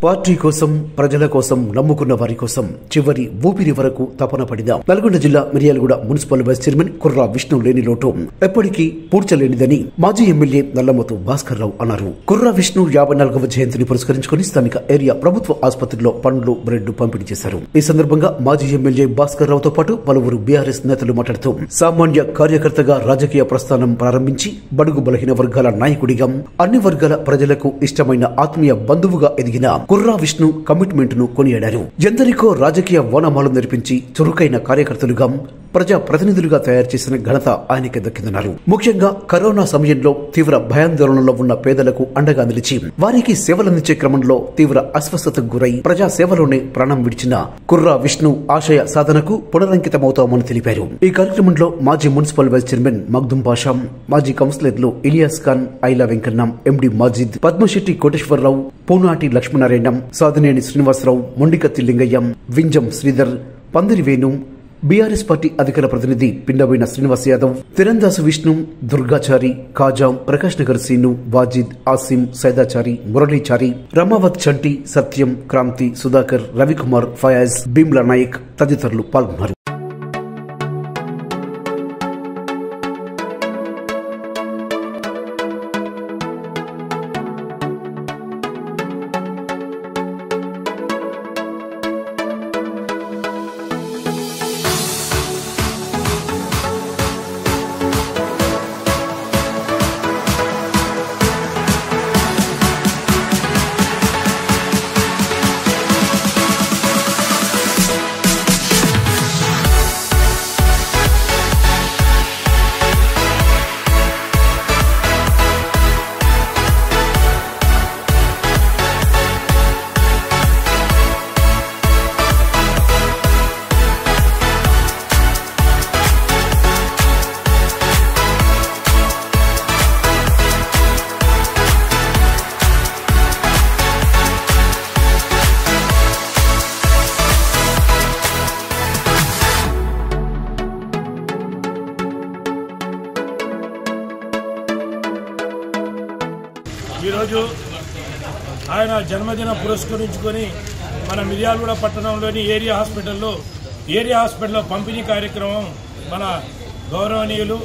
Party కోసం, ప్రజల కోసం, నమ్ముకున్న వారి కోసం చివరి ఊపిరి వరకు తపన పడిన నల్గొండ జిల్లా మిర్యాలగూడ మున్సిపల్ వైస్ చైర్మన్ కుర్రా విష్ణు లేని లోటు ఎప్పటికీ పూడ్చలేనిదని మాజీ ఎమ్మెల్యే నల్లమోతు భాస్కర్ రావు అన్నారు. కుర్రా విష్ణు 54వ జయంతిని పురస్కరించుకుని స్థానిక ఏరియా ప్రభుత్వ ఆసుపత్రిలో పండ్లు, బ్రెడ్ పంపిణీ చేశారు. ఈ సందర్భంగా మాజీ ఎమ్మెల్యే భాస్కర్ రావుతో పాటు పలువురు బీఆర్ఎస్ నేతలు మాట్లాడుతూ సామాన్య కార్యకర్తగా రాజకీయ ప్రస్థానం ప్రారంభించి బడుగు బలహీన వర్గాల నాయకుడిగా అన్ని వర్గాల ప్రజలకు ఇష్టమైన ఆత్మీయ బంధువుగా ఎదిగిన కుర్రా విష్ణు కమిట్మెంట్ ను కొనియాడారు. ఎందరికో రాజకీయ ఓనమాలు నేర్పించి చురుకైన కార్యకర్తలుగా, ప్రజా ప్రతినిధులుగా తయారు చేసిన ఘనత ఆయనకి దక్కిందన్నారు. ముఖ్యంగా కరోనా సమయంలో తీవ్ర భయాందోళనలో ఉన్న పేదలకు అండగా నిలిచి వారికి సేవలందించే క్రమంలో తీవ్ర అస్వస్థతకు గురై ప్రజా సేవలోనే ప్రాణం విడిచిన కుర్రా విష్ణు ఆశయ సాధనకు పునరంకితమవుతామని తెలిపారు. ఈ కార్యక్రమంలో మాజీ municipal vice chairman Magdum Pasha, మాజీ కౌన్సిలర్లు ఇలియాస్ ఖాన్, ఐలా వెంకన్న, ఎండి మాజిద్, పద్మశెట్టి కోటేశ్వరరావు, పూనాటి లక్ష్మీనారాయణ, సాదినేని శ్రీనివాసరావు, మొండికత్తి లింగయ్య, వింజం శ్రీధర్, పందిరి వేణు, బీఆర్ఎస్ పార్టీ అధికార ప్రతినిధి పిండబోయిన శ్రీనివాస్ యాదవ్, తిరందాసు విష్ణు, దుర్గాచారి, కాజాం, ప్రకాష్ నగర్ సీను, వాజిద్, ఆసిం, సైదాచారి, మురళీచారి, రమావత్ చంటి, సత్యం, క్రాంతి, సుధాకర్, రవికుమార్, ఫయాజ్, భీమ్లా నాయక్ తదితరులు పాల్గొన్నారు. ఈరోజు ఆయన జన్మదినం పురస్కరించుకొని మన మిర్యాలగూడ పట్టణంలోని ఏరియా హాస్పిటల్లో పంపిణీ కార్యక్రమం మన గౌరవనీయులు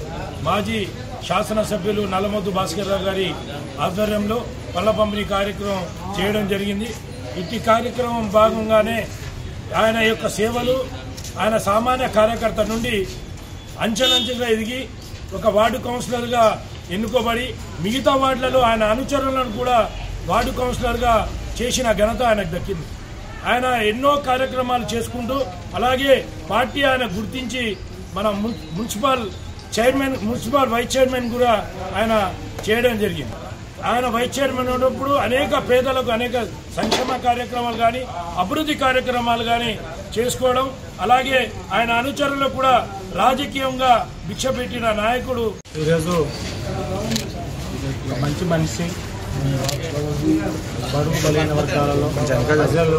మాజీ శాసనసభ్యులు నల్లమోతు భాస్కర్ రావు గారి ఆధ్వర్యంలో పళ్ళ పంపిణీ కార్యక్రమం చేయడం జరిగింది. ఇట్టి కార్యక్రమం భాగంగానే ఆయన యొక్క సేవలు, ఆయన సామాన్య కార్యకర్త నుండి అంచెలంచెలుగా ఎదిగి ఒక వార్డు కౌన్సిలర్గా ఎన్నుకోబడి మిగతా వార్డులలో ఆయన అనుచరులను కూడా వార్డు కౌన్సిలర్గా చేసిన ఘనత ఆయనకు దక్కింది. ఆయన ఎన్నో కార్యక్రమాలు చేసుకుంటూ అలాగే పార్టీ ఆయన గుర్తించి మన మున్సిపల్ వైస్ చైర్మన్ కూడా ఆయన చేయడం జరిగింది. ఆయన వైస్ చైర్మన్ ఉన్నప్పుడు అనేక పేదలకు అనేక సంక్షేమ కార్యక్రమాలు కానీ, అభివృద్ధి కార్యక్రమాలు కానీ చేసుకోవడం, అలాగే ఆయన అనుచరులు కూడా రాజకీయంగా భిక్ష పెట్టిన నాయకుడు. ఈరోజు మంచి మనిషి, బడుగు బలైన వర్గాలలో ప్రజలు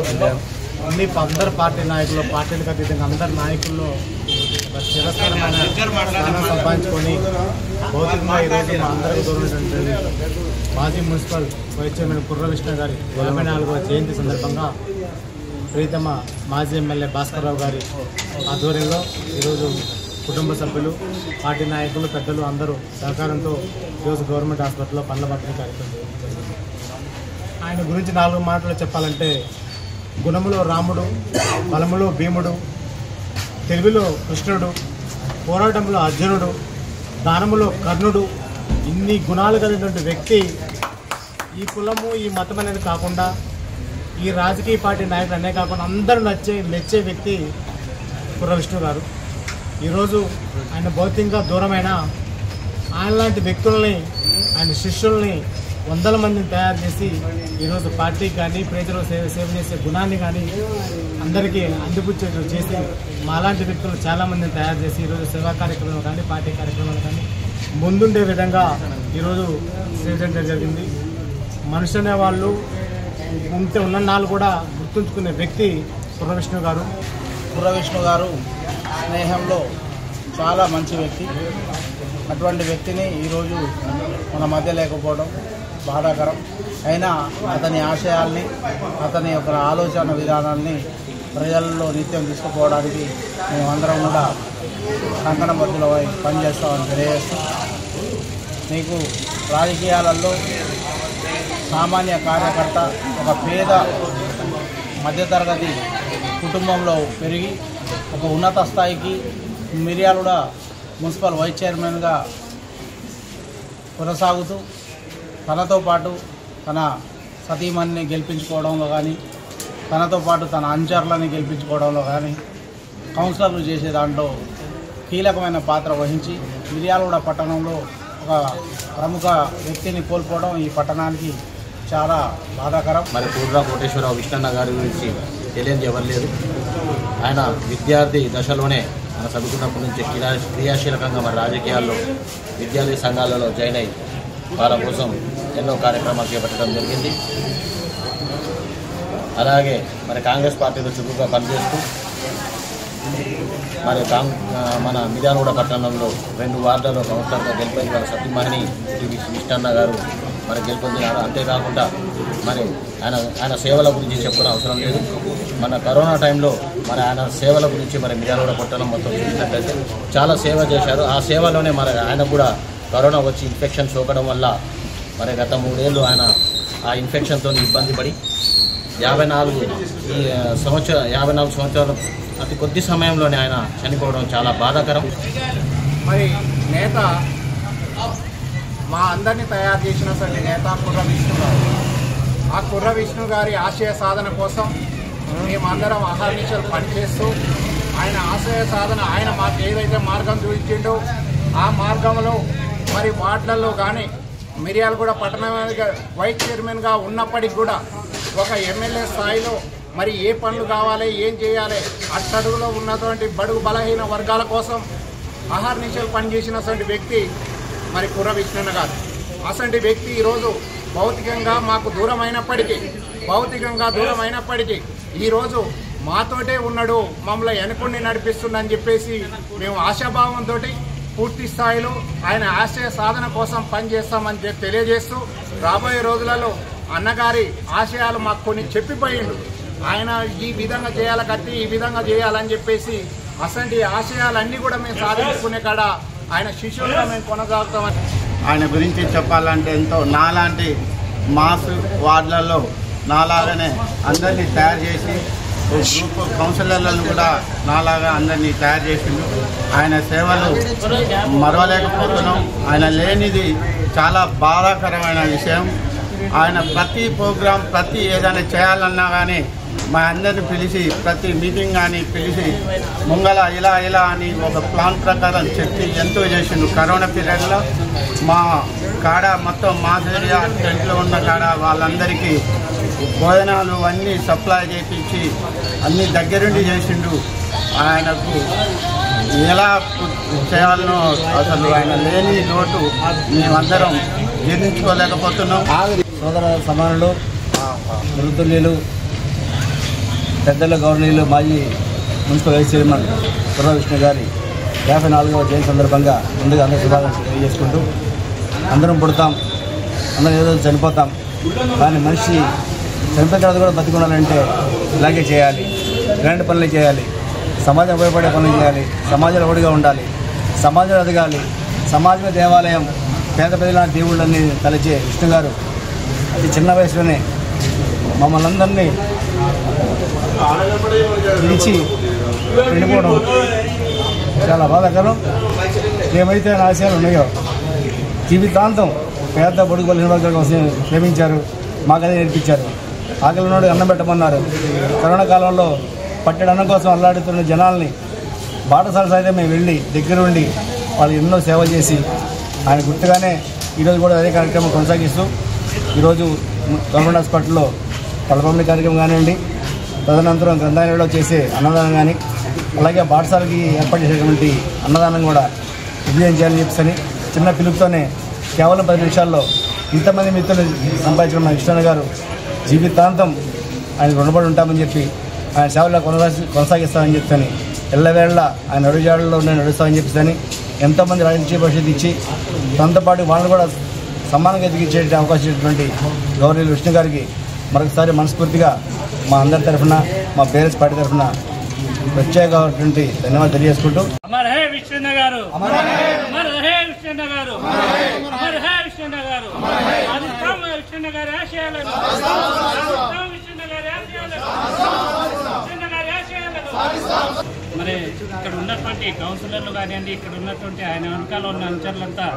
అందరు పార్టీ నాయకులు, పార్టీలకు అతీతంగా అందరు నాయకుల్లో చిరస్థానమైన స్థానం సంపాదించుకొని భౌతికంగా ఈరోజు మా అందరికీ దూరం మాజీ మున్సిపల్ వైస్ చైర్మన్ కుర్రా విష్ణు గారి 54వ జయంతి సందర్భంగా ప్రీతమ మాజీ ఎమ్మెల్యే భాస్కర్ రావు గారి ఆధ్వర్యంలో ఈరోజు కుటుంబ సభ్యులు, పార్టీ నాయకులు, పెద్దలు అందరూ సహకారంతో ఈరోజు గవర్నమెంట్ హాస్పిటల్లో పండ్ల పంపిణీ కార్యక్రమం జరిగింది. ఆయన గురించి 4 మాటలు చెప్పాలంటే, గుణములో రాముడు, బలములో భీముడు, తెలివిలో కృష్ణుడు, పోరాటంలో అర్జునుడు, దానములో కర్ణుడు, ఇన్ని గుణాలు కలిగినటువంటి వ్యక్తి. ఈ కులము, ఈ మతం అనేది కాకుండా, ఈ రాజకీయ పార్టీ నాయకులు అనే కాకుండా అందరూ మెచ్చే వ్యక్తి కుర్రా విష్ణు గారు. ఈరోజు ఆయన భౌతికంగా దూరమైన ఆయన లాంటి వ్యక్తుల్ని, ఆయన శిష్యుల్ని 100 మందిని తయారు చేసి ఈరోజు పార్టీకి కానీ, ప్రజలు సేవ చేసే గుణాన్ని కానీ అందరికీ అందిపుచ్చేట్లు చేసి మాలాంటి వ్యక్తులు చాలామందిని తయారు చేసి ఈరోజు సేవా కార్యక్రమాలు కానీ, పార్టీ కార్యక్రమాలు కానీ ముందుండే విధంగా ఈరోజు చేయడం జరిగింది. మనుషులు అనేవాళ్ళు ఉంటే ఉన్నన్నాళ్ళు కూడా గుర్తుంచుకునే వ్యక్తి కుర్రా విష్ణు గారు. కుర్రా విష్ణు గారు స్నేహంలో చాలా మంచి వ్యక్తి. అటువంటి వ్యక్తిని ఈరోజు మన మధ్య లేకపోవడం బాధాకరం. అయినా అతని ఆశయాల్ని, అతని యొక్క ఆలోచన విధానాల్ని ప్రజల్లో నిత్యం తీసుకుపోవడానికి మేమందరం కూడా కంకణబద్ధులమై పనిచేస్తామని తెలియజేస్తాం. మీకు రాజకీయాలలో సామాన్య కార్యకర్త, ఒక పేద మధ్యతరగతి కుటుంబంలో పెరిగి ఒక ఉన్నత స్థాయికి మిర్యాలగూడ మున్సిపల్ వైస్ చైర్మన్గా కొనసాగుతూ తనతో పాటు తన సతీమణిని గెలిపించుకోవడంలో కానీ, తనతో పాటు తన అనుచరులని గెలిపించుకోవడంలో కానీ, కౌన్సిలర్లు చేసే దాంట్లో కీలకమైన పాత్ర వహించి మిర్యాలగూడ పట్టణంలో ఒక ప్రముఖ వ్యక్తిని కోల్పోవడం ఈ పట్టణానికి చాలా బాధాకరం. మరి పూర్వ కోటేశ్వరరావు విష్ణన్న గారి గురించి తెలియని ఎవరు లేదు. ఆయన విద్యార్థి దశలోనే మన చదువుకున్నప్పటి నుంచి క్రియాశీలకంగా మరి రాజకీయాల్లో విద్యార్థి సంఘాలలో జాయిన్ అయ్యి వాళ్ళ కోసం ఎన్నో కార్యక్రమాలు చేపట్టడం జరిగింది. అలాగే మరి కాంగ్రెస్ పార్టీలో చురుకుగా పనిచేస్తూ మరి మన మిర్యాలగూడ పట్టణంలో 2 వార్డులలో కౌన్సిలర్గా గెలిపొంది వాళ్ళ సతీమణి విష్ణన్న గారు మరి గెలుపొందినారు. అంతేకాకుండా మరి ఆయన సేవల గురించి చెప్పుకునే అవసరం లేదు. మన కరోనా టైంలో మరి ఆయన సేవల గురించి మరి మిర్యాలగూడ పట్టణం మొత్తం చూసినట్లయితే చాలా సేవ చేశారు. ఆ సేవలోనే మరి ఆయన కూడా కరోనా వచ్చి ఇన్ఫెక్షన్ సోకడం వల్ల మరి గత 3 ఏళ్ళు ఆయన ఆ ఇన్ఫెక్షన్తో ఇబ్బంది పడి 54 సంవత్సరాలు అతి కొద్ది సమయంలోనే ఆయన చనిపోవడం చాలా బాధాకరం. మరి నేత మా అందరినీ తయారు చేసినటువంటి నేత కుర్ర విష్ణు గారు, ఆ కుర్ర విష్ణు గారి ఆశయ సాధన కోసం మేమందరం అహర్నిశలు పనిచేస్తూ ఆయన ఆశయ సాధన, ఆయన మాకు ఏదైతే మార్గం చూపించిండో ఆ మార్గంలో మరి వార్డులలో కానీ మిర్యాలగూడ పట్టణ వైస్ చైర్మన్గా ఉన్నప్పటికి కూడా ఒక ఎమ్మెల్యే స్థాయిలో మరి ఏ పనులు కావాలి, ఏం చేయాలి, అట్టడుగులో ఉన్నటువంటి బడుగు బలహీన వర్గాల కోసం అహర్నిశలు పనిచేసినటువంటి వ్యక్తి మరి కుర్ర విష్ణన్న గారు. అసంటి వ్యక్తి ఈరోజు భౌతికంగా మాకు దూరమైనప్పటికీ ఈరోజు మాతోటే ఉన్నాడు, మమ్మల్ని వెనుకొని నడిపిస్తుండని చెప్పేసి మేము ఆశాభావంతో పూర్తి స్థాయిలో ఆయన ఆశయ సాధన కోసం పనిచేస్తామని తెలియజేస్తూ రాబోయే రోజులలో అన్నగారి ఆశయాలు మాకు కొన్ని చెప్పిపోయిండు. ఆయన ఈ విధంగా చేయాలి, కత్తి ఈ విధంగా చేయాలని చెప్పేసి అసంటి ఆశయాలన్నీ కూడా మేము సాధించుకునే కాడ ఆయన శిష్యులుగా మేము కొనసాగుతామని. ఆయన గురించి చెప్పాలంటే ఎంతో నాలాంటి మాస్ వార్డులలో నాలాగానే అందరినీ తయారు చేసి గ్రూప్ కౌన్సిలర్లను కూడా నాలాగా అందరినీ తయారు చేసిండు. ఆయన సేవలు మరవలేకపోతున్నాం. ఆయన లేనిది చాలా బాధాకరమైన విషయం. ఆయన ప్రతి ప్రోగ్రాం, ప్రతి ఏదైనా చేయాలన్నా కానీ మా అందరిని పిలిచి ప్రతి మీటింగ్ కానీ పిలిచి ముంగల ఇలా అని ఒక ప్లాన్ ప్రకారం చెప్పి ఎంతో చేసిండు. కరోనా పీరియడ్లో మా కాడ మొత్తం మా ఏరియా టెంట్లో ఉన్న కాడ వాళ్ళందరికీ భోజనాలు అన్నీ సప్లై చేయించి అన్నీ దగ్గరుండి చేసిండు. ఆయనకు ఎలా చేయాలనో అసలు ఆయన లేని లోటు మేమందరం జీర్ణించుకోలేకపోతున్నాం. సోదర సమానులు, వృద్ధులు, పెద్దల గౌరవనీయులు, మాజీ మున్సిపల్ వైస్ చైర్మన్ కుర్ర విష్ణు గారి 54వ జయంతి సందర్భంగా ముందుగా అందరూ శుభాకాంక్షలు తెలియజేసుకుంటూ, అందరం పుడతాం, అందరం ఏదో చనిపోతాం, కానీ మనిషి చనిపోయిన తర్వాత కూడా బతికుండాలంటే ఇలాగే చేయాలి, ఇలాంటి పనులు చేయాలి, సమాజం ఉపయోగపడే పనులు చేయాలి, సమాజంలో ఒకటిగా ఉండాలి, సమాజంలో ఎదగాలి, సమాజమే దేవాలయం, పేద ప్రజల దేవుళ్ళని తలచే విష్ణు గారు అతి చిన్న వయసులోనే మమ్మల్ని అందరినీ పిలిచి వెళ్ళిపోవడం చాలా బాధాకరం. ఏమైతే ఆశయాలు ఉన్నాయో జీవితాంతం పేద బడుగు బలహీన వర్గాల కోసం ప్రేమించారు, మాకు అదే నేర్పించారు. ఆకలి ఉన్నోడు అన్నం పెట్టమన్నారు. కరోనా కాలంలో పట్టెడు అన్నం కోసం అల్లాడుతున్న జనాల్ని బాటసాల సైతం మేము వెళ్ళి దగ్గరుండి వాళ్ళు ఎన్నో సేవ చేసి ఆయన గుర్తుగానే ఈరోజు కూడా అదే కార్యక్రమం కొనసాగిస్తూ ఈరోజు గవర్నమెంట్ హాస్పిటల్లో పలపండి కార్యక్రమం కానివ్వండి, తదనంతరం గ్రంథాలయంలో చేసే అన్నదానం కానీ, అలాగే బాటసాలకి ఏర్పాటు చేసేటువంటి అన్నదానం కూడా విజయం చేయాలని చెప్పేసి చిన్న పిలుపుతోనే కేవలం 10 నిమిషాల్లో ఇంతమంది మిత్రులు సంపాదించిన మా విష్ణన్న గారు జీవితాంతం ఆయన రుణపడి ఉంటామని చెప్పి ఆయన సేవలో కొనసాగిస్తామని చెప్పని ఎల్లవేళ ఆయన అడుగుజాడల్లో నడుస్తామని చెప్పేసి ఎంతోమంది రాజకీయ భవిష్యత్తు ఇచ్చి తనతో పాటు వాళ్ళని కూడా సమానంగా ఎదిగించే అవకాశం ఇచ్చినటువంటి గౌరవ విష్ణు గారికి మరొకసారి మనస్ఫూర్తిగా మా అందరి తరఫున మా పేరెంట్స్ పార్టీ తరఫున ప్రత్యేకమైనటువంటి ధన్యవాదాలు తెలియజేసుకుంటూ అమర్ హే విష్ణు గారు, అమర్ హే విష్ణు గారు, అమర్ హే విష్ణు గారు, రాజస్థాన్ విష్ణు గారి ఆశయాలను, రాజస్థాన్ విష్ణు గారి ఆశయాలను, విష్ణు గారి ఆశయాలను. మరి ఇక్కడ ఉన్నటువంటి కౌన్సిలర్లు కానివ్వండి, ఇక్కడ ఉన్నటువంటి ఆయన వెనకాల ఉన్న అనుచరులంతా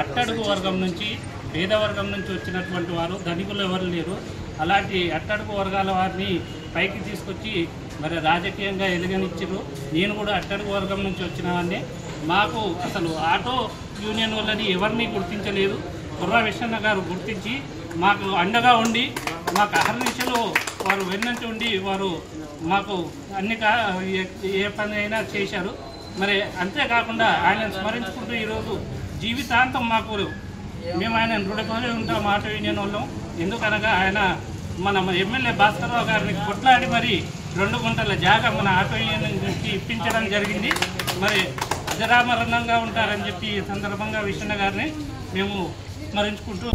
అట్టడుగు వర్గం నుంచి పేద వర్గం నుంచి వచ్చినటువంటి వారు, ధనికులు ఎవరు లేరు. అలాంటి అట్టడుగు వర్గాల వారిని పైకి తీసుకొచ్చి మరి రాజకీయంగా ఎదగనిచ్చారు. నేను కూడా అట్టడుగు వర్గం నుంచి వచ్చిన వాడిని. మాకు అసలు ఆటో యూనియన్ వాళ్ళని ఎవరిని గుర్తించలేదు. కుర్రా విష్ణన్న గారు గుర్తించి మాకు అండగా ఉండి మాకు అహర్నిశలు వారు వెన్నంటి ఉండి వారు మాకు అన్ని ఏ పని అయినా చేశారు. మరి అంతేకాకుండా ఆయనను స్మరించుకుంటూ ఈరోజు జీవితాంతం మేము ఆయన రుణపడి ఉంటాం ఆటో యూనియన్ వాళ్ళం. ఎందుకనగా ఆయన మన ఎమ్మెల్యే భాస్కర్రావు గారిని కొట్లాడి మరి 2 గుంటల జాగా మన ఆటో యూనియన్కి ఇప్పించడం జరిగింది. మరి అజరామరణంగా ఉంటారని చెప్పి ఈ సందర్భంగా విష్ణు గారిని మేము స్మరించుకుంటూ